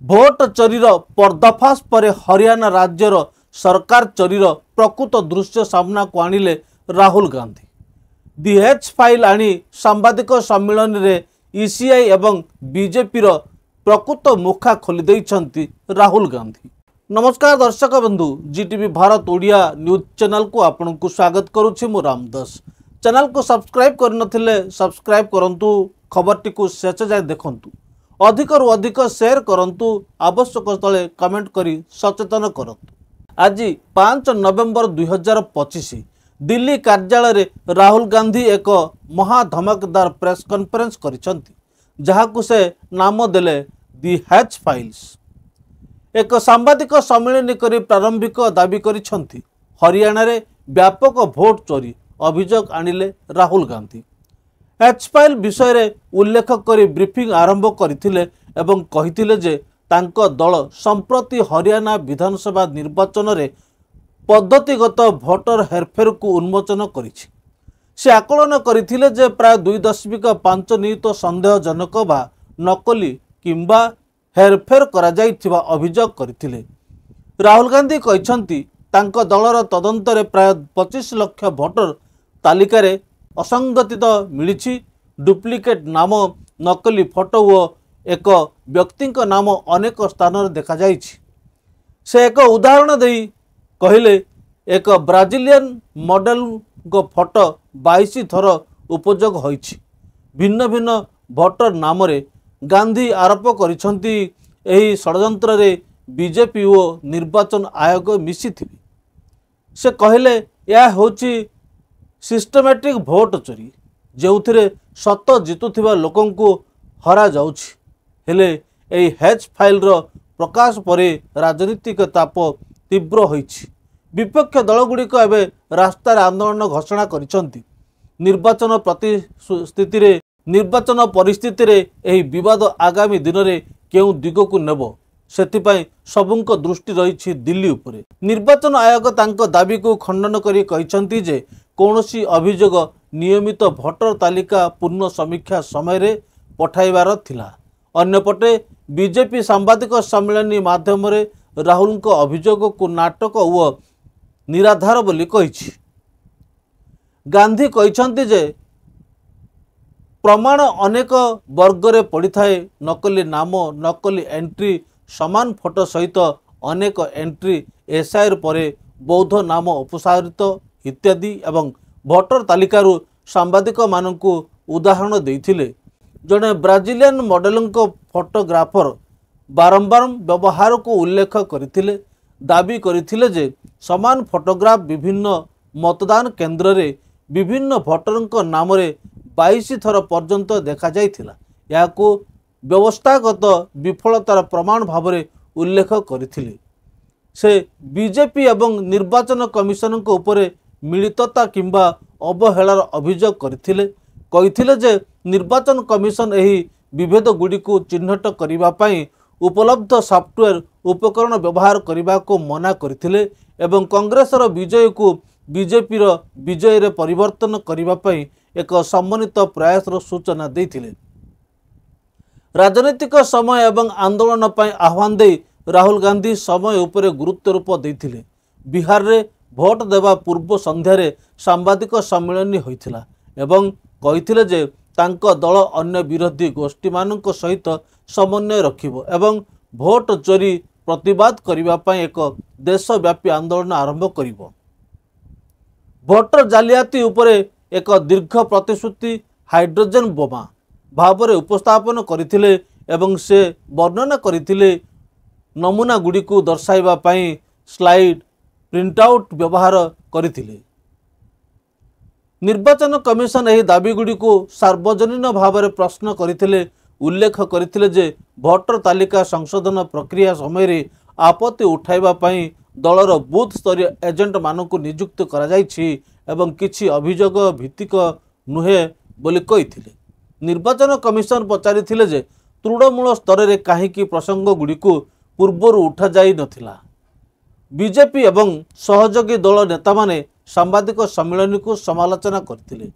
Vote चोरीर पर्दाफाश पर हरियाणा राज्यर सरकार चोरीर प्रकृत दृश्य सामना को आनिले राहुल गांधी। दि हेज फाइल आनी सांबादिक सम्मेलन रे ईसीआई एवं बीजेपी प्रकृत मुखा खोली देइछंती राहुल गांधी। नमस्कार दर्शक बंधु, जीटीवी भारत ओडिया न्यूज चैनल को आपन को स्वागत करुछि। मु रामदास। चैनल को सब्सक्राइब करनथिले सब्सक्राइब करंतु, खबरटी को शेष जाय देखंतु, अधिक रु अधिक शेयर करंतु, आवश्यक स्थले कमेंट करी सचेतन करंतु। आज 5 नवेम्बर 2025 दिल्ली कार्यालय रे राहुल गांधी एक महा धमकदार प्रेस कॉन्फ्रेंस करिसंती, जहाकु से नाम देले दि हेज फाइल्स। एक सांबादिक सम्मेलन करी प्रारंभिक दाबी करिसंती हरियाणा रे व्यापक भोट चोरी अभियोग आनिले राहुल गांधी। हेज फाइल विषय रे उल्लेख करी ब्रीफिंग आरंभ करथिले एवं कहिथिले जे तांको दल संप्रति हरियाणा विधानसभा निर्वाचन रे पद्धतिगत भोटर हेरफेर को उन्मोचन करिछि। से आकलन करथिले जे प्राय 2.5 निहित संदेहजनक बा नकली किंबा हेरफेर करा जाइथिबा अभियोग करथिले। राहुल गांधी कहिसंती तांको दलर तदंत रे प्राय 25 लाख भोटर तालिका रे असंगति मिली, डुप्लिकेट नाम, नकली फोटो और एक व्यक्ति नाम अनेक स्थान देखा जाइछि। से एक उदाहरण देई कहिले एक ब्राजिलियन मॉडल को फोटो 22 थर उपयोग होइछि। भिन्न भिन्न भोटर नाम रे गांधी आरोप करिसंती एही षडयंत्र रे बीजेपी और निर्वाचन आयोग मिसिथिबे। से कहिले या होछि सिस्टमैटिक भोट चोरी, जो सत जितुथिबा लोकन को हरा जाउछि। हेले एही हेज फाइल रो प्रकाश परे राजनीतिक ताप तीव्र होइछि। विपक्ष दलगुड़िक एवं रास्तार आंदोलन घोषणा करिसंती। निर्वाचन परिस्थिति रे एही विवाद आगामी दिन में केउ दिग को नेब, सेतिपाई सबुंक दृष्टि रही दिल्ली उपरे। निर्वाचन आयोग तांको दाबी को खंडन करी कहिसंती जे कौनसी अभियोग नियमित भोटर तालिका पूर्ण समीक्षा समय रे पठाइबार थिला। अन्यपटे बीजेपी सांबादिक सम्मेलन माध्यम रे राहुल को अभियोग को नाटक और निराधार बोली कहिछि। गांधी कहिसंती जे प्रमाण अनेक वर्ग रे पड़ी थाए। नकली नाम, नकली एंट्री, समान फोटो सहित अनेक एंट्री, एसआईर परे बौद्ध नाम अपसारित इत्यादि एवं भोटर तालिकारु सांबादिक मानकु उदाहरण देइथिले। जड़े ब्राजिलियन मॉडल फोटोग्राफर बारंबार व्यवहार को उल्लेख करथिले। दाबी करथिले जे समान फोटोग्राफ विभिन्न मतदान केंद्र रे विभिन्न भोटर नाम रे 22 थर पर्यंत देखा जाइथिला। याको व्यवस्थागत विफलतार प्रमाण भाव में उल्लेख करथिले। से बीजेपी एवं निर्वाचन कमिशन को ऊपर मिलितता किंबा अवहेलार अभियोग करथिले। कहिथिले जे निर्वाचन कमिशन एही विभेद गुडी को चिन्हट करिबा पई उपलब्ध सॉफ्टवेयर उपकरण व्यवहार करने को मना करथिले एवं कांग्रेसर विजय को बीजेपी विजय रे परिवर्तन करने पई एक सम्मानित प्रयास सूचना देथिले। राजनीतिक समय एवं आंदोलन पर आह्वान दे राहुल गांधी समय उपर गुरुत्वारोप देथिले। बिहार रे भोट देवा पूर्व संध्यारे सांबादिक सम्मेलन होइथिला एवं कहिथिले जे तांको दल अन्य विरोधी गोष्ठी मानक सहित समन्वय रखिबो एवं भोट चोरी प्रतिवाद करिबा पई एक देशव्यापी आंदोलन आरंभ करिबो। भोटर जालियाती उपरे एक दीर्घ प्रतिश्रुति हाइड्रोजन बोमा भाव में उपस्थापन करथिले एवं से वर्णना करथिले नमूना गुडी को दर्शाइबा पई स्लाइड प्रिंटआउट व्यवहार करथिले। निर्वाचन कमिशन एही दाबी गुडी को सार्वजनीन भाव में प्रश्न करथिले। उल्लेख करथिले जे भोटर तालिका संशोधन प्रक्रिया समय रे आपत्ति उठाइबा पई दलर बूथ स्तरीय एजेंट मानकु नियुक्त करा जाइछि एवं किछि अभियोग भित्तिक नुहे बोली कहिथिले। निर्वाचन कमिशन पचारिथिले जे तृणमूल स्तर रे काहीकि प्रसंग गुडी को पूर्वरु उठा जाई नथिला। बीजेपी एवं सहयोगी दल नेता माने सांबादिक सम्मेलन को समालोचना करथिले।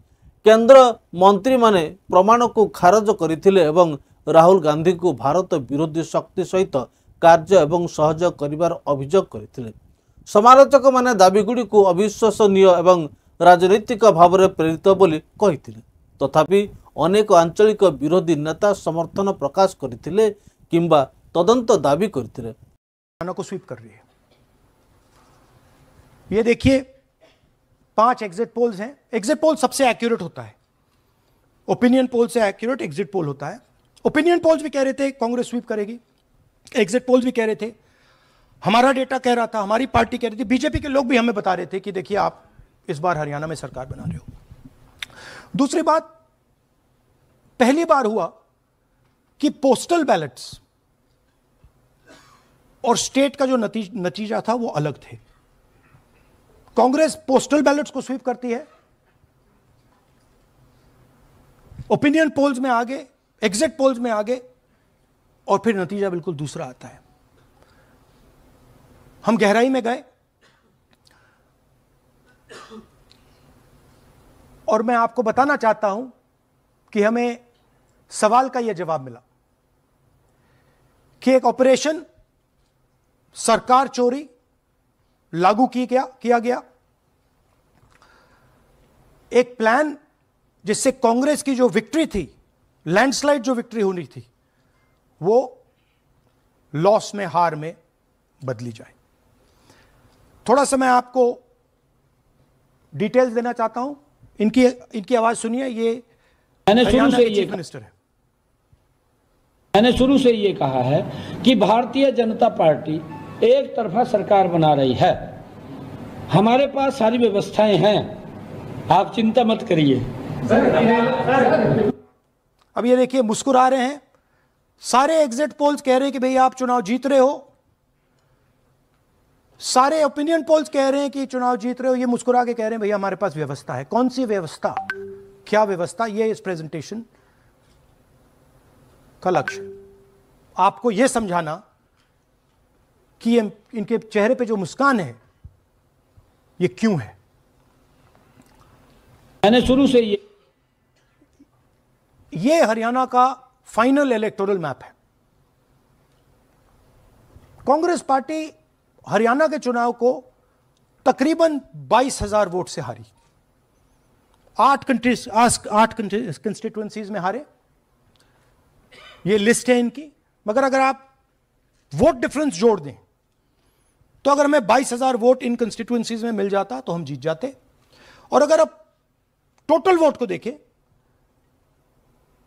केंद्र मंत्री माने प्रमाण को खारज करथिले एवं राहुल गांधी को भारत विरोधी शक्ति सहित कार्य एवं सहयोग करिवार अभियोग करथिले। समालोचक माने दाबीगुड़ी को अविश्वसनीय एवं राजनैतिक भाव में प्रेरित बोली कहिथिले। तथापि अनेक आंचलिक विरोधी नेता समर्थन प्रकाश करथिले किंबा तदंत दाबी करथिले। को स्वीप कर रही है। ये देखिए 5 एग्जिट पोल्स हैं। एग्जिट पोल सबसे एक्यूरेट होता है, ओपिनियन पोल से एक्यूरेट एग्जिट पोल होता है। ओपिनियन पोल्स भी कह रहे थे कांग्रेस स्वीप करेगी, एग्जिट पोल्स भी कह रहे थे, हमारा डेटा कह रहा था, हमारी पार्टी कह रही थी, बीजेपी के लोग भी हमें बता रहे थे कि देखिए आप इस बार हरियाणा में सरकार बना रहे हो। दूसरी बात, पहली बार हुआ कि पोस्टल बैलेट्स और स्टेट का जो नतीजा था वो अलग थे। कांग्रेस पोस्टल बैलेट्स को स्वीप करती है, ओपिनियन पोल्स में आगे, एग्जिट पोल्स में आगे, और फिर नतीजा बिल्कुल दूसरा आता है। हम गहराई में गए और मैं आपको बताना चाहता हूं कि हमें सवाल का यह जवाब मिला कि एक ऑपरेशन सरकार चोरी लागू किया गया, एक प्लान जिससे कांग्रेस की जो विक्ट्री थी, लैंडस्लाइड जो विक्ट्री होनी थी, वो लॉस में, हार में बदली जाए। थोड़ा सा मैं आपको डिटेल्स देना चाहता हूं। इनकी आवाज सुनिए। ये मैंने शुरू से चीफ मिनिस्टर है। मैंने शुरू से ये कहा है कि भारतीय जनता पार्टी एक तरफा सरकार बना रही है। हमारे पास सारी व्यवस्थाएं हैं, आप चिंता मत करिए। अब ये देखिए मुस्कुरा रहे हैं। सारे एग्जिट पोल्स कह रहे हैं कि भाई आप चुनाव जीत रहे हो, सारे ओपिनियन पोल्स कह रहे हैं कि चुनाव जीत रहे हो। ये मुस्कुरा के कह रहे हैं भैया हमारे पास व्यवस्था है। कौन सी व्यवस्था, क्या व्यवस्था, ये इस प्रेजेंटेशन का लक्ष्य है। आपको यह समझाना कि इनके चेहरे पे जो मुस्कान है ये क्यों है। मैंने शुरू से ये हरियाणा का फाइनल इलेक्टोरल मैप है। कांग्रेस पार्टी हरियाणा के चुनाव को तकरीबन 22,000 वोट से हारी। 8 कंस्टिट्यूएंसीज में हारे। ये लिस्ट है इनकी। मगर अगर आप वोट डिफरेंस जोड़ दें तो अगर हमें 22,000 वोट इन कंस्टिट्यूएंसीज में मिल जाता तो हम जीत जाते। और अगर आप टोटल वोट को देखें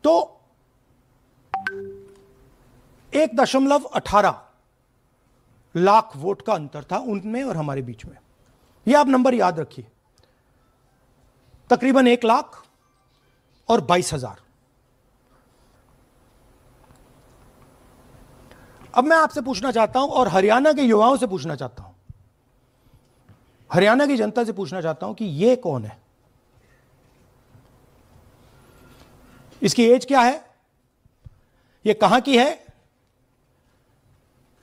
तो 1.18 लाख वोट का अंतर था उनमें और हमारे बीच में। यह आप नंबर याद रखिए, तकरीबन 1 लाख और 22,000। अब मैं आपसे पूछना चाहता हूं और हरियाणा के युवाओं से पूछना चाहता हूं, हरियाणा की जनता से पूछना चाहता हूं कि यह कौन है, इसकी एज क्या है, यह कहां की है,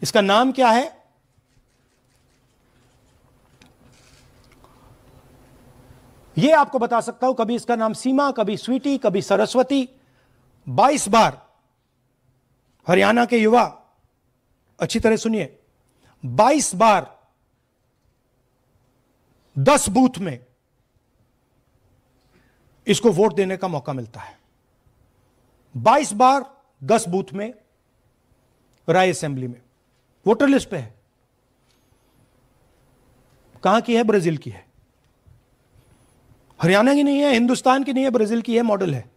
इसका नाम क्या है। यह आपको बता सकता हूं। कभी इसका नाम सीमा, कभी स्वीटी, कभी सरस्वती। 22 बार हरियाणा के युवा, अच्छी तरह सुनिए, 22 बार 10 बूथ में इसको वोट देने का मौका मिलता है। 22 बार 10 बूथ में राय असेंबली में। वोटर लिस्ट पे है। कहां की है? ब्राजील की है। हरियाणा की नहीं है, हिंदुस्तान की नहीं है, ब्राजील की है, मॉडल है।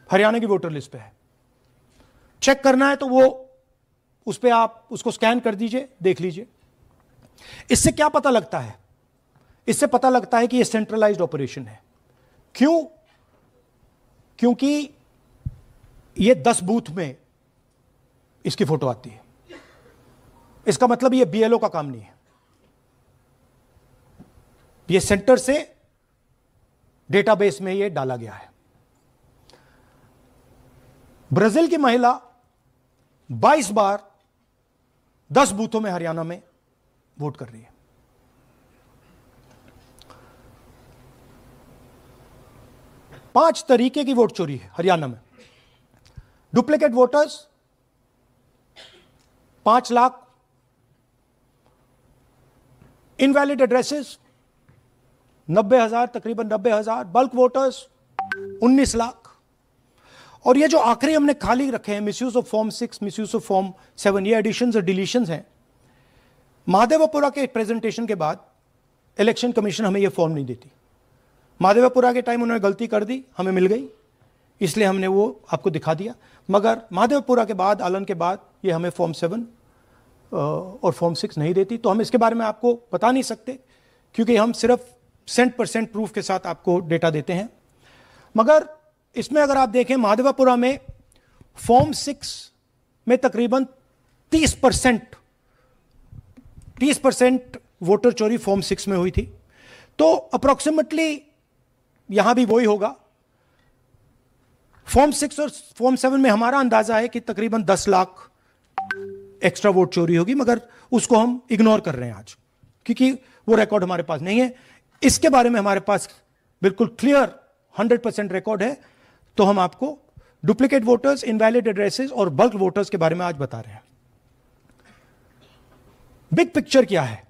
हरियाणा की वोटर लिस्ट पे है। चेक करना है तो वो उस पे आप उसको स्कैन कर दीजिए, देख लीजिए। इससे क्या पता लगता है? इससे पता लगता है कि यह सेंट्रलाइज्ड ऑपरेशन है। क्यों? क्योंकि ये 10 बूथ में इसकी फोटो आती है। इसका मतलब ये बीएलओ का काम नहीं है। ये सेंटर से डेटाबेस में ये डाला गया है। ब्राजील की महिला 22 बार 10 बूथों में हरियाणा में वोट कर रही है। पांच तरीके की वोट चोरी है हरियाणा में। Duplicate voters 5 lakh, invalid addresses 90,000, तकरीबन 90,000, बल्क वोटर्स 19 लाख। और ये जो आखिरी हमने खाली रखे हैं, misuse of form 6, misuse of form 7, ये एडिशंस और डिलीशंस हैं। महादेवपुरा के प्रेजेंटेशन के बाद इलेक्शन कमीशन हमें ये फॉर्म नहीं देती। महादेवपुरा के टाइम उन्होंने गलती कर दी, हमें मिल गई, इसलिए हमने वो आपको दिखा दिया। मगर महादेवपुरा के बाद, आलन के बाद, ये हमें फॉर्म 7 और फॉर्म 6 नहीं देती। तो हम इसके बारे में आपको बता नहीं सकते, क्योंकि हम सिर्फ 100% प्रूफ के साथ आपको डेटा देते हैं। मगर इसमें अगर आप देखें, महादेवपुरा में फॉर्म 6 में तकरीबन 30% वोटर चोरी फॉर्म 6 में हुई थी। तो अप्रोक्सीमेटली यहां भी वही होगा। फॉर्म 6 और फॉर्म 7 में हमारा अंदाजा है कि तकरीबन 10 लाख एक्स्ट्रा वोट चोरी होगी, मगर उसको हम इग्नोर कर रहे हैं आज, क्योंकि वो रिकॉर्ड हमारे पास नहीं है। इसके बारे में हमारे पास बिल्कुल क्लियर 100% रिकॉर्ड है। तो हम आपको डुप्लीकेट वोटर्स, इनवैलिड एड्रेसेस और बल्क वोटर्स के बारे में आज बता रहे हैं। बिग पिक्चर क्या है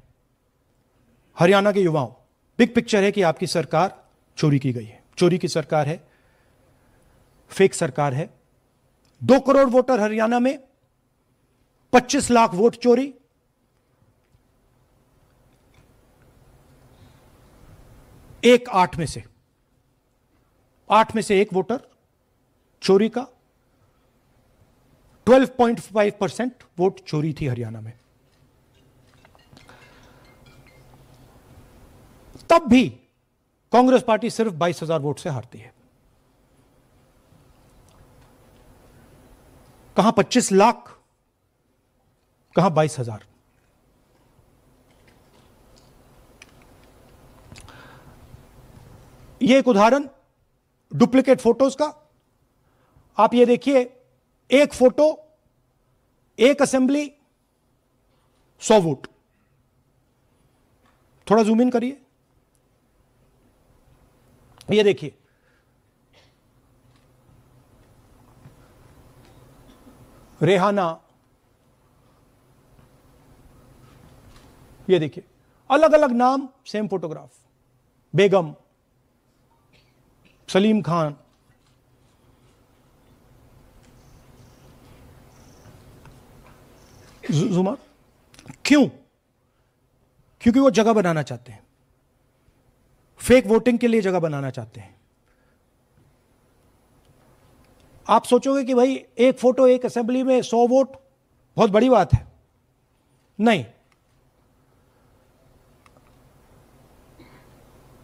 हरियाणा के युवाओं? बिग पिक्चर है कि आपकी सरकार चोरी की गई है, चोरी की सरकार है, फेक सरकार है। 2 करोड़ वोटर हरियाणा में, 25 लाख वोट चोरी, एक 8 में से 1 वोटर चोरी का। 12.5% वोट चोरी थी हरियाणा में। तब भी कांग्रेस पार्टी सिर्फ 22,000 वोट से हारती है। कहां 25 लाख, कहां 22,000। यह एक उदाहरण डुप्लीकेट फोटोज का। आप ये देखिए, एक फोटो, एक असेंबली, 100 वोट। थोड़ा जूम इन करिए, ये देखिए, रेहाना, ये देखिए, अलग अलग नाम, सेम फोटोग्राफ। बेगम, सलीम खान, जुमा। क्यों? क्योंकि वो जगह बनाना चाहते हैं, फेक वोटिंग के लिए जगह बनाना चाहते हैं। आप सोचोगे कि भाई एक फोटो, एक असेंबली में 100 वोट बहुत बड़ी बात है। नहीं,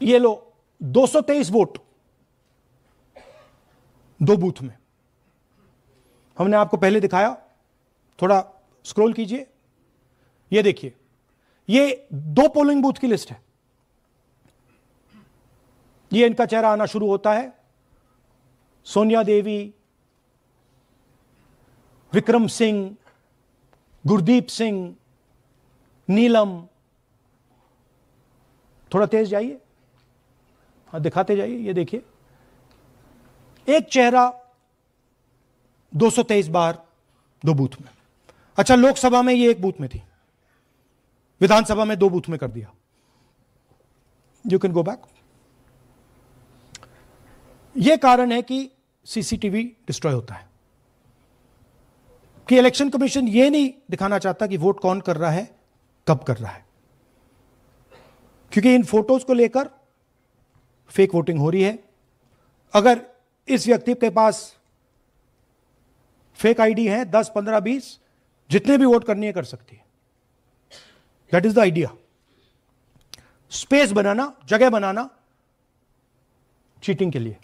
ये लो 223 वोट 2 बूथ में। हमने आपको पहले दिखाया, थोड़ा स्क्रॉल कीजिए, ये देखिए, ये 2 पोलिंग बूथ की लिस्ट है। ये इनका चेहरा आना शुरू होता है, सोनिया देवी, विक्रम सिंह, गुरदीप सिंह, नीलम। थोड़ा तेज जाइए, हाँ दिखाते जाइए, ये देखिए, एक चेहरा 223 बार 2 बूथ में। अच्छा, लोकसभा में ये 1 बूथ में थी, विधानसभा में 2 बूथ में कर दिया। You can go back. यह कारण है कि सीसीटीवी डिस्ट्रॉय होता है, कि इलेक्शन कमीशन यह नहीं दिखाना चाहता कि वोट कौन कर रहा है, कब कर रहा है, क्योंकि इन फोटोज को लेकर फेक वोटिंग हो रही है। अगर इस व्यक्ति के पास फेक आईडी है, 10, 15, 20, जितने भी वोट करनी है कर सकती है। That is the idea. Space बनाना, जगह बनाना चीटिंग के लिए।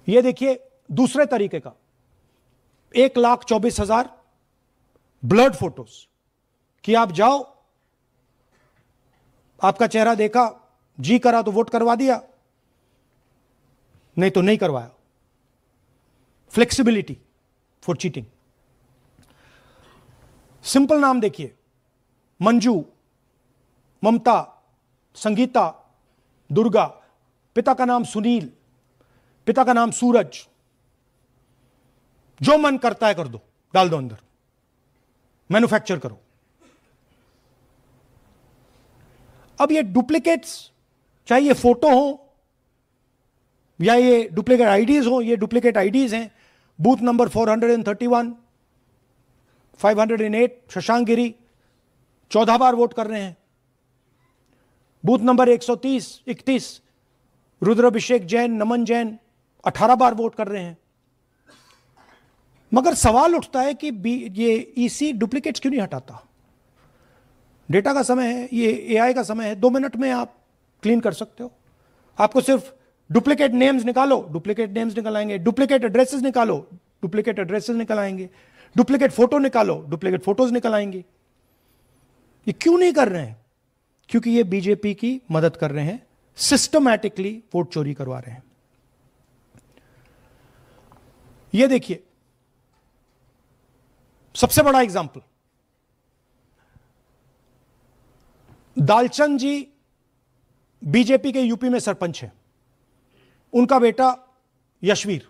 यह देखिए दूसरे तरीके का, 1,24,000 ब्लर्ड फोटोज, कि आप जाओ, आपका चेहरा देखा, जी करा तो वोट करवा दिया, नहीं तो नहीं करवाया। Flexibility for cheating. सिंपल नाम देखिए, मंजू, ममता, संगीता, दुर्गा, पिता का नाम सुनील, पिता का नाम सूरज। जो मन करता है कर दो, डाल दो अंदर, मैन्युफैक्चर करो। अब ये डुप्लीकेट्स, चाहे ये फोटो हो या ये डुप्लीकेट आईडीज हो, ये डुप्लीकेट आईडीज हैं। बूथ नंबर 431, 508 शशांक गिरी 14 बार वोट कर रहे हैं। बूथ नंबर 130, 31 रुद्राभिषेक जैन, नमन जैन 18 बार वोट कर रहे हैं। मगर सवाल उठता है कि ये ईसी डुप्लीकेट्स क्यों नहीं हटाता? डेटा का समय है, ये एआई का समय है, 2 मिनट में आप क्लीन कर सकते हो। आपको सिर्फ डुप्लीकेट नेम्स निकालो, डुप्लीकेट नेम्स निकल आएंगे। डुप्लीकेट एड्रेसेस निकालो, डुप्लीकेट एड्रेसेस निकल आएंगे। डुप्लीकेट फोटो निकालो, डुप्लीकेट फोटोज निकल आएंगे। ये क्यों नहीं कर रहे हैं? क्योंकि ये बीजेपी की मदद कर रहे हैं, सिस्टमैटिकली वोट चोरी करवा रहे हैं। ये देखिए सबसे बड़ा एग्जाम्पल, दालचंद जी बीजेपी के यूपी में सरपंच हैं, उनका बेटा यशवीर।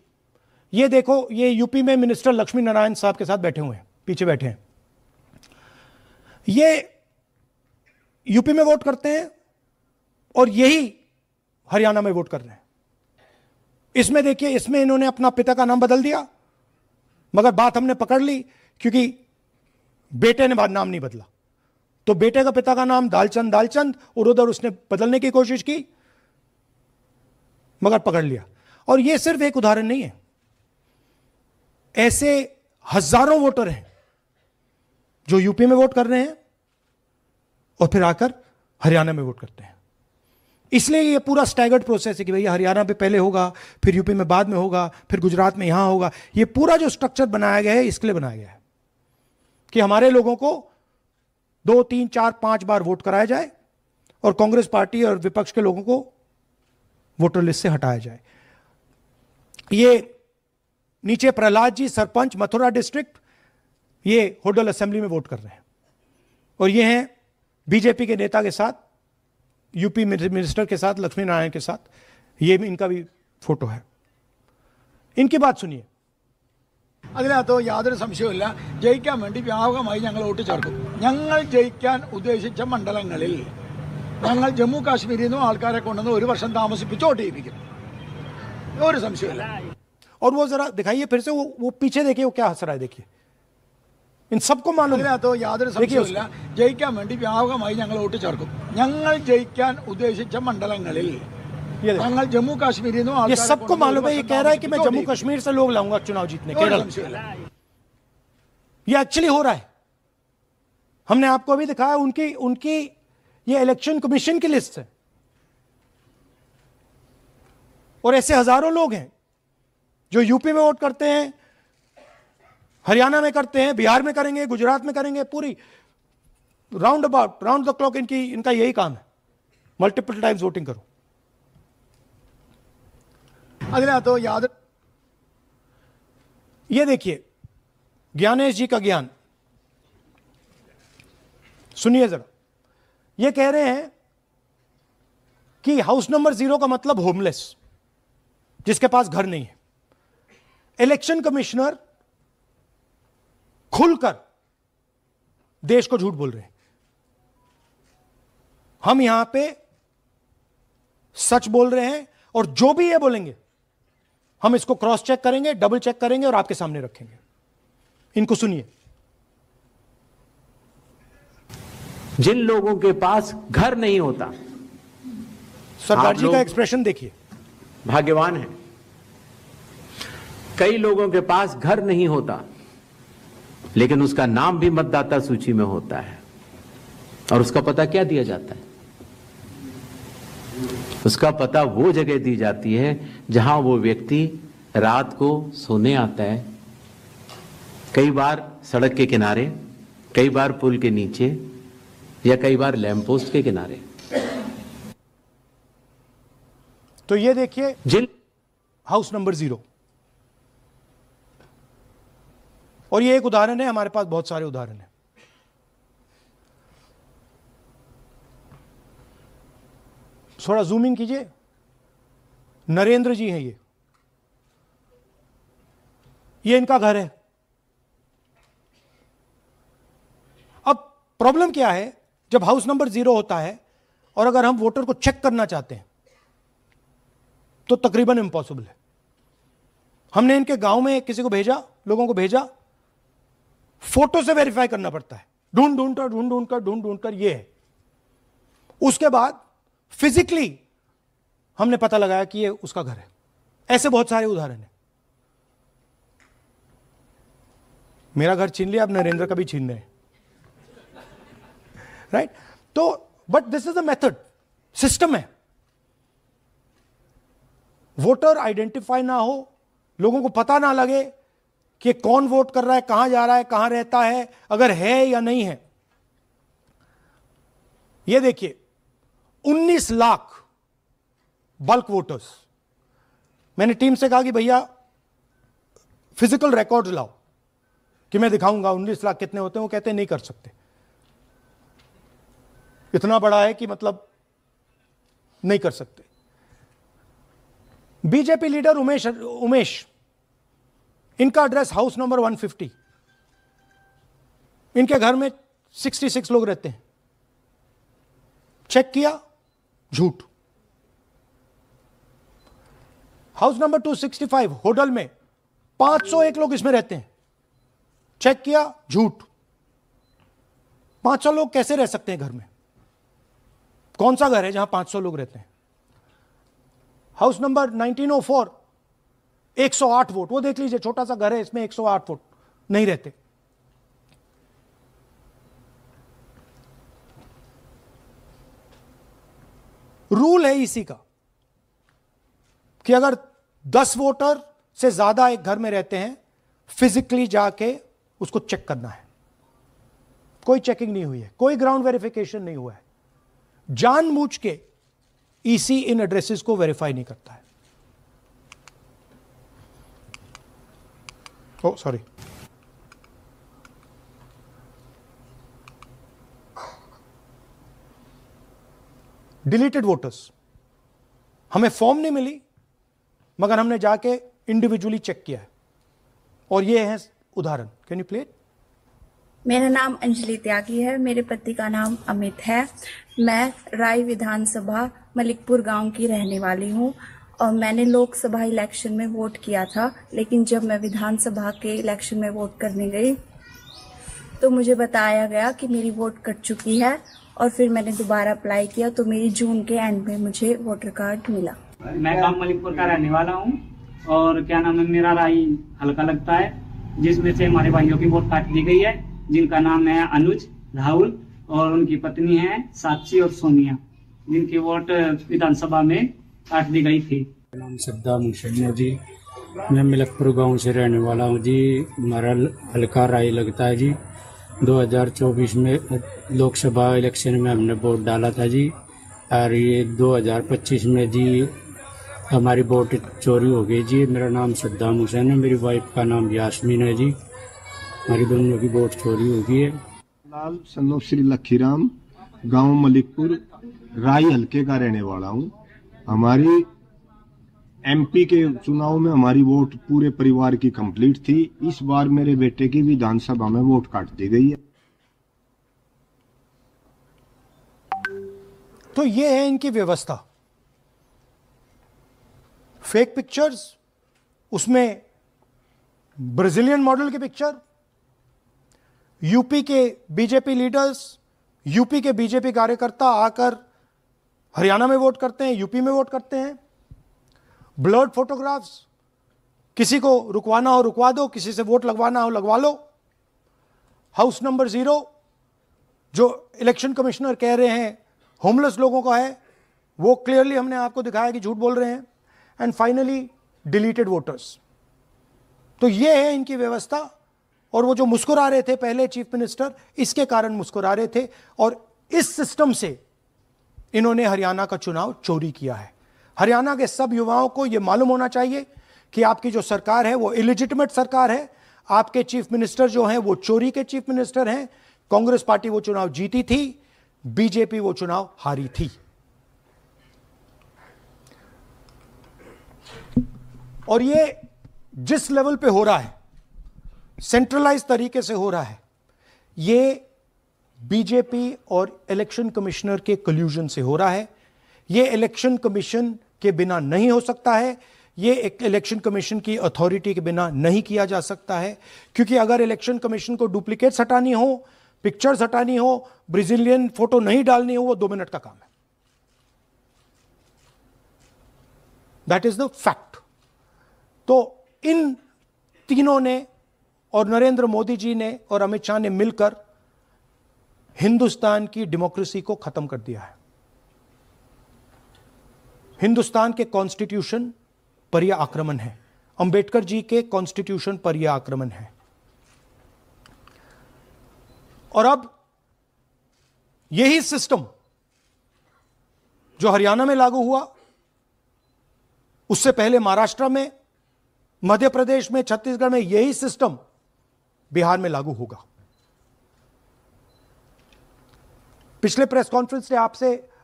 ये देखो, ये यूपी में मिनिस्टर लक्ष्मी नारायण साहब के साथ बैठे हुए हैं, पीछे बैठे हैं। ये यूपी में वोट करते हैं और यही हरियाणा में वोट कर रहे हैं। इसमें देखिए, इसमें इन्होंने अपना पिता का नाम बदल दिया, मगर बात हमने पकड़ ली क्योंकि बेटे ने नाम नहीं बदला। तो बेटे का पिता का नाम दालचंद और उधर उसने बदलने की कोशिश की, मगर पकड़ लिया। और यह सिर्फ एक उदाहरण नहीं है, ऐसे हजारों वोटर हैं जो यूपी में वोट कर रहे हैं और फिर आकर हरियाणा में वोट करते हैं। इसलिए ये पूरा स्टैगर्ड प्रोसेस है कि भैया हरियाणा पे पहले होगा, फिर यूपी में बाद में होगा, फिर गुजरात में यहां होगा। ये पूरा जो स्ट्रक्चर बनाया गया है इसके लिए बनाया गया है कि हमारे लोगों को 2, 3, 4, 5 बार वोट कराया जाए और कांग्रेस पार्टी और विपक्ष के लोगों को वोटर लिस्ट से हटाया जाए। ये नीचे प्रहलाद जी, सरपंच मथुरा डिस्ट्रिक्ट, ये होडल असेंबली में वोट कर रहे हैं। और ये हैं बीजेपी के नेता के साथ, यूपी मिनिस्टर के साथ, लक्ष्मी नारायण के साथ। ये इनका भी फोटो है। इनकी बात सुनिए। അതിനകത്ത് യാതൊരു സംശയവുമില്ല, ജയിക്കാൻ വേണ്ടി വ്യാപകമായി ഞങ്ങൾ വോട്ട് ചേർക്കും. ഞങ്ങൾ ജയിക്കാൻ ഉദ്ദേശിച്ച മണ്ഡലങ്ങളിൽ ഞങ്ങൾ ജമ്മു കാശ്മീരിൽ നിന്നും ആൾക്കാരെ കൊണ്ടുവന്ന് 1 വർഷം താമസിപ്പിച്ച് വോട്ട് ചെയ്യിപ്പിക്കും. ഒരു സംശയമില്ല. और वो जरा दिखाइए फिर से, वो पीछे देखिए, वो क्या हंस रहा है, देखिए। इन सबको मालूम है। അതിനകത്ത് യാതൊരു സംശയവുമില്ല, ജയിക്കാൻ വേണ്ടി വ്യാപകമായി ഞങ്ങൾ വോട്ട് ചേർക്കും. ഞങ്ങൾ ജയിക്കാൻ ഉദ്ദേശിച്ച മണ്ഡലങ്ങളിൽ ഞങ്ങൾ ജമ്മു കാശ്മീരിൽ നിന്നും ये सबको मालूम है। ये कह रहा है कि मैं जम्मू कश्मीर से लोग लाऊंगा चुनाव जीतने, केरल। ये एक्चुअली हो रहा है। हमने आपको अभी दिखाया, उनकी ये इलेक्शन कमीशन की लिस्ट है। और ऐसे हजारों लोग हैं जो यूपी में वोट करते हैं, हरियाणा में करते हैं, बिहार में करेंगे, गुजरात में करेंगे। पूरी राउंड द क्लॉक इनका यही काम है, मल्टीपल टाइम्स वोटिंग करो। അതിനകത്ത് യാതൊരു ये देखिए ज्ञानेश जी का ज्ञान सुनिए जरा। ये कह रहे हैं कि हाउस नंबर 0 का मतलब होमलेस, जिसके पास घर नहीं है। इलेक्शन कमिश्नर खुलकर देश को झूठ बोल रहे हैं। हम यहां पे सच बोल रहे हैं और जो भी ये बोलेंगे हम इसको क्रॉस चेक करेंगे, डबल चेक करेंगे और आपके सामने रखेंगे। इनको सुनिए। जिन लोगों के पास घर नहीं होता, सरदार जी का एक्सप्रेशन देखिए, भाग्यवान है। कई लोगों के पास घर नहीं होता लेकिन उसका नाम भी मतदाता सूची में होता है। और उसका पता क्या दिया जाता है? उसका पता वो जगह दी जाती है जहां वो व्यक्ति रात को सोने आता है, कई बार सड़क के किनारे, कई बार पुल के नीचे या कई बार लैंप पोस्ट के किनारे। तो ये देखिए जिन हाउस नंबर 0। और ये एक उदाहरण है, हमारे पास बहुत सारे उदाहरण हैं। थोड़ा जूम इन कीजिए। नरेंद्र जी हैं ये, ये इनका घर है। अब प्रॉब्लम क्या है, जब हाउस नंबर 0 होता है और अगर हम वोटर को चेक करना चाहते हैं तो तकरीबन इम्पॉसिबल है। हमने इनके गांव में किसी को भेजा, लोगों को भेजा, फोटो से वेरीफाई करना पड़ता है, ढूंढ कर ये है। उसके बाद फिजिकली हमने पता लगाया कि ये उसका घर है। ऐसे बहुत सारे उदाहरण हैं। मेरा घर छीन लिया, अब नरेंद्र का भी छीन रहे हैं, राइट? तो but this is a method, system है। वोटर आइडेंटिफाई ना हो, लोगों को पता ना लगे कि कौन वोट कर रहा है, कहां जा रहा है, कहां रहता है, अगर है या नहीं है। यह देखिए 19 लाख बल्क वोटर्स। मैंने टीम से कहा कि भैया फिजिकल रिकॉर्ड्स लाओ कि मैं दिखाऊंगा 19 लाख कितने होते हैं। वो कहते हैं नहीं कर सकते, इतना बड़ा है कि मतलब नहीं कर सकते। बीजेपी लीडर उमेश, इनका एड्रेस हाउस नंबर 150। इनके घर में 66 लोग रहते हैं। चेक किया, झूठ। हाउस नंबर 265 होटल में 501 लोग इसमें रहते हैं। चेक किया, झूठ। 500 लोग कैसे रह सकते हैं घर में? कौन सा घर है जहां 500 लोग रहते हैं? हाउस नंबर 1904 108 वोट, वो देख लीजिए, छोटा सा घर है, इसमें 108 वोट नहीं रहते। रूल है इसी का कि अगर 10 वोटर से ज्यादा एक घर में रहते हैं, फिजिकली जाके उसको चेक करना है। कोई चेकिंग नहीं हुई है, कोई ग्राउंड वेरिफिकेशन नहीं हुआ है। जानबूझ के ईसी इन एड्रेसेस को वेरीफाई नहीं करता है। ओ सॉरी, डिलीटेड वोटर्स, हमें फॉर्म नहीं मिली मगर हमने जाके इंडिविजुअली चेक किया है। और ये है उदाहरण। Can you play? मेरा नाम अंजलि त्यागी है, मेरे पति का नाम अमित है। मैं राय विधानसभा मलिकपुर गांव की रहने वाली हूं और मैंने लोकसभा इलेक्शन में वोट किया था, लेकिन जब मैं विधानसभा के इलेक्शन में वोट करने गई तो मुझे बताया गया कि मेरी वोट कट चुकी है और फिर मैंने दोबारा अप्लाई किया तो मेरी जून के एंड में मुझे वोटर कार्ड मिला। मैं गांव मलिकपुर का रहने वाला हूं और क्या नाम है, मेरा राय हल्का लगता है, जिसमें से हमारे भाइयों की वोट काट दी गई है, जिनका नाम है अनुज, राहुल और उनकी पत्नी है साक्षी और सोनिया, जिनकी वोट विधानसभा में काट दी गई थी। नाम सद्दाम हुसैन है जी, मैं मलिकपुर गांव से रहने वाला हूं जी। हमारा हल्का राय लगता है जी। 2024 में लोकसभा इलेक्शन में हमने वोट डाला था जी, और ये 2025 में जी हमारी वोट चोरी हो गई जी। मेरा नाम सद्दाम हुसैन है, मेरी वाइफ का नाम यास्मीन है जी। हमारी दोनों की वोट चोरी हो गई है। लाल सन्नो श्री लखीराम, गांव मलिकपुर, राय हल्के का रहने वाला हूं। हमारी एमपी के चुनाव में हमारी वोट पूरे परिवार की कंप्लीट थी। इस बार मेरे बेटे की विधानसभा में वोट काट दी गई है। तो ये है इनकी व्यवस्था। फेक पिक्चर्स, उसमें ब्राजीलियन मॉडल की पिक्चर, यूपी के बीजेपी लीडर्स, यूपी के बीजेपी कार्यकर्ता आकर हरियाणा में वोट करते हैं, यूपी में वोट करते हैं। ब्लर्ड फोटोग्राफ्स, किसी को रुकवाना हो रुकवा दो, किसी से वोट लगवाना हो लगवा लो। हाउस नंबर 0 जो इलेक्शन कमिश्नर कह रहे हैं होमलेस लोगों का है, वो क्लियरली हमने आपको दिखाया कि झूठ बोल रहे हैं। And finally deleted voters. तो ये है इनकी व्यवस्था। और वो जो मुस्कुरा रहे थे पहले चीफ मिनिस्टर, इसके कारण मुस्कुरा रहे थे और इस सिस्टम से इन्होंने हरियाणा का चुनाव चोरी किया है। हरियाणा के सब युवाओं को यह मालूम होना चाहिए कि आपकी जो सरकार है वो इलिजिटिमेट सरकार है। आपके चीफ मिनिस्टर जो हैं वो चोरी के चीफ मिनिस्टर हैं। कांग्रेस पार्टी वो चुनाव जीती थी, बीजेपी वो चुनाव हारी थी। और ये जिस लेवल पे हो रहा है, सेंट्रलाइज तरीके से हो रहा है, ये बीजेपी और इलेक्शन कमिश्नर के कल्यूजन से हो रहा है। ये इलेक्शन कमीशन के बिना नहीं हो सकता है, ये एक इलेक्शन कमीशन की अथॉरिटी के बिना नहीं किया जा सकता है, क्योंकि अगर इलेक्शन कमीशन को डुप्लीकेट्स हटानी हो, पिक्चर्स हटानी हो, ब्राजीलियन फोटो नहीं डालनी हो, वो 2 मिनट का काम है। That is the fact. तो इन तीनों ने और नरेंद्र मोदी जी ने और अमित शाह ने मिलकर हिंदुस्तान की डेमोक्रेसी को खत्म कर दिया है। हिंदुस्तान के कॉन्स्टिट्यूशन पर यह आक्रमण है, अंबेडकर जी के कॉन्स्टिट्यूशन पर यह आक्रमण है। और अब यही सिस्टम जो हरियाणा में लागू हुआ, उससे पहले महाराष्ट्र में, मध्य प्रदेश में, छत्तीसगढ़ में, यही सिस्टम बिहार में लागू होगा। पिछले प्रेस कॉन्फ्रेंस से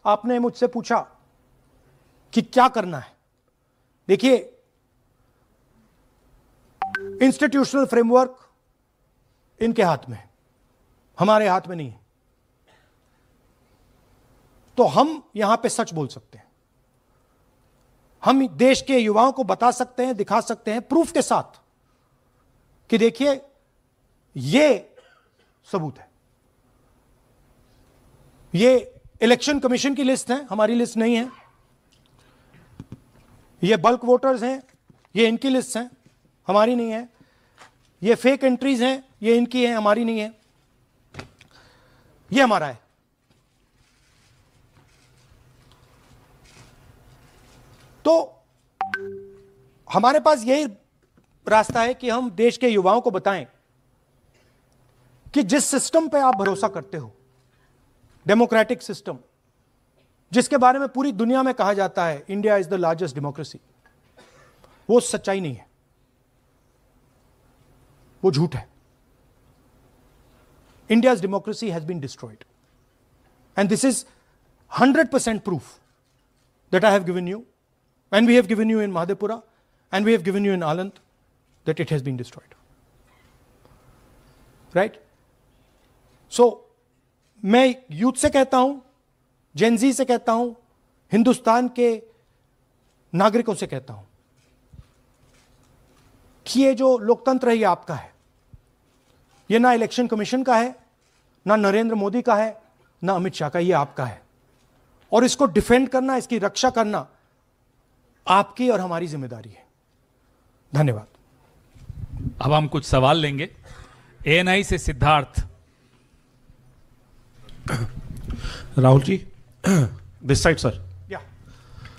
आपने मुझसे पूछा कि क्या करना है। देखिए, इंस्टीट्यूशनल फ्रेमवर्क इनके हाथ में है, हमारे हाथ में नहीं है। तो हम यहां पे सच बोल सकते हैं, हम देश के युवाओं को बता सकते हैं, दिखा सकते हैं प्रूफ के साथ कि देखिए ये सबूत है। ये इलेक्शन कमीशन की लिस्ट है, हमारी लिस्ट नहीं है। ये बल्क वोटर्स हैं, ये इनकी लिस्ट है, हमारी नहीं है। ये फेक एंट्रीज हैं, ये इनकी है, हमारी नहीं है। ये हमारा है। तो हमारे पास यही रास्ता है कि हम देश के युवाओं को बताएं कि जिस सिस्टम पे आप भरोसा करते हो, डेमोक्रेटिक सिस्टम, जिसके बारे में पूरी दुनिया में कहा जाता है India is the largest democracy, वो सच्चाई नहीं है, वो झूठ है। India's democracy has been destroyed. And this is 100% proof that I have given you, and we have given you in Madhepura, and we have given you in Aland, that it has been destroyed. Right? So, मैं youth से कहता हूं, Gen Z से कहता हूं, हिंदुस्तान के नागरिकों से कहता हूं कि ये जो लोकतंत्र है ये आपका है। ये ना इलेक्शन कमीशन का है, ना नरेंद्र मोदी का है, ना अमित शाह का, ये आपका है। और इसको डिफेंड करना, इसकी रक्षा करना आपकी और हमारी जिम्मेदारी है। धन्यवाद। अब हम कुछ सवाल लेंगे। एएनआई से Siddharth. Rahul ji, this side sir.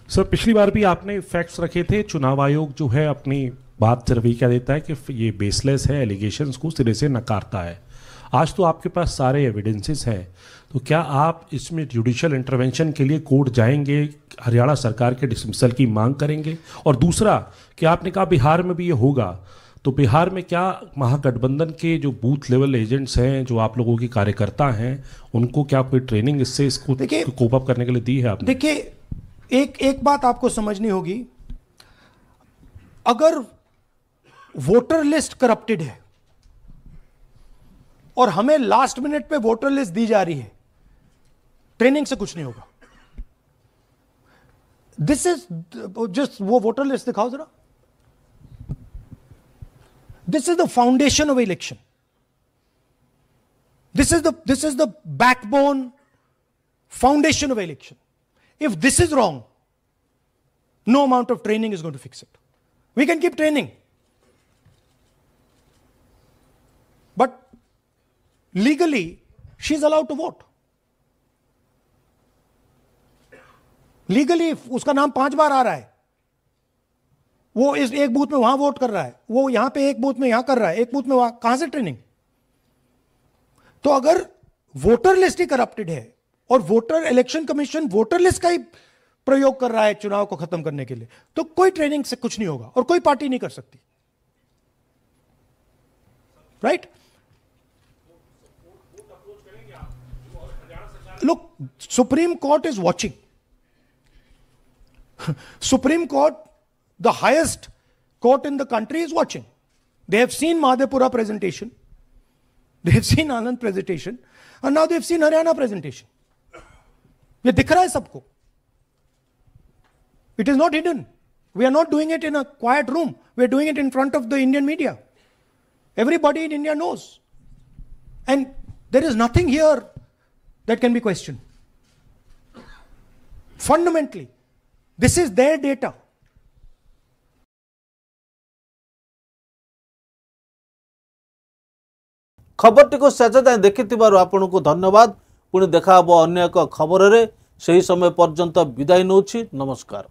Sir, पिछली बार भी आपने फैक्ट्स रखे थे। चुनाव आयोग जो है अपनी बात सिर्फ ये क्या देता है कि ये बेसलेस है, एलिगेशंस को सिरे से नकारता है। आज तो आपके पास सारे एविडेंसेस हैं, तो क्या आप इसमें जुडिशियल इंटरवेंशन के लिए कोर्ट जाएंगे, हरियाणा सरकार के डिसमिसल की मांग करेंगे? और दूसरा कि आपने कहा बिहार में भी ये होगा, तो बिहार में क्या महागठबंधन के जो बूथ लेवल एजेंट्स हैं, जो आप लोगों के कार्यकर्ता हैं, उनको क्या कोई ट्रेनिंग इससे इसको कोप अप करने के लिए दी है आपने? देखिए, एक बात आपको समझनी होगी, अगर वोटर लिस्ट करप्टेड है और हमें लास्ट मिनट पे वोटर लिस्ट दी जा रही है, ट्रेनिंग से कुछ नहीं होगा। दिस इज जस्ट, वो वोटर लिस्ट दिखाओ जरा। This is the foundation of election. This is the backbone foundation of election. If this is wrong, no amount of training is going to fix it. We can keep training, but legally she is allowed to vote. Legally उसका नाम 5 बार आ रहा है, वो इस एक booth में वहां vote कर रहा है, वो यहां पे एक बूथ में यहां कर रहा है, एक बूथ में वहां, कहां से ट्रेनिंग? तो अगर वोटर लिस्ट ही करप्टेड है और voter election commission voter list का ही प्रयोग कर रहा है चुनाव को खत्म करने के लिए, तो कोई ट्रेनिंग से कुछ नहीं होगा और कोई पार्टी नहीं कर सकती। Right? Look, supreme court is watching. Supreme court, the highest court in the country, is watching. They have seen Madhepura presentation, they have seen Anand presentation, and now they have seen Haryana presentation. ये दिख रहा है सबको. It is not hidden. We are not doing it in a quiet room. We are doing it in front of the Indian media. Everybody in India knows. And there is nothing here that can be questioned. Fundamentally, this is their data. खबरटी को शेष जाए देखिथिबारु आपनकु धन्यवाद। पुणी देखा हबो अन्य एक खबर रे। सही समय पर्यंत विदाय नौछि। नमस्कार।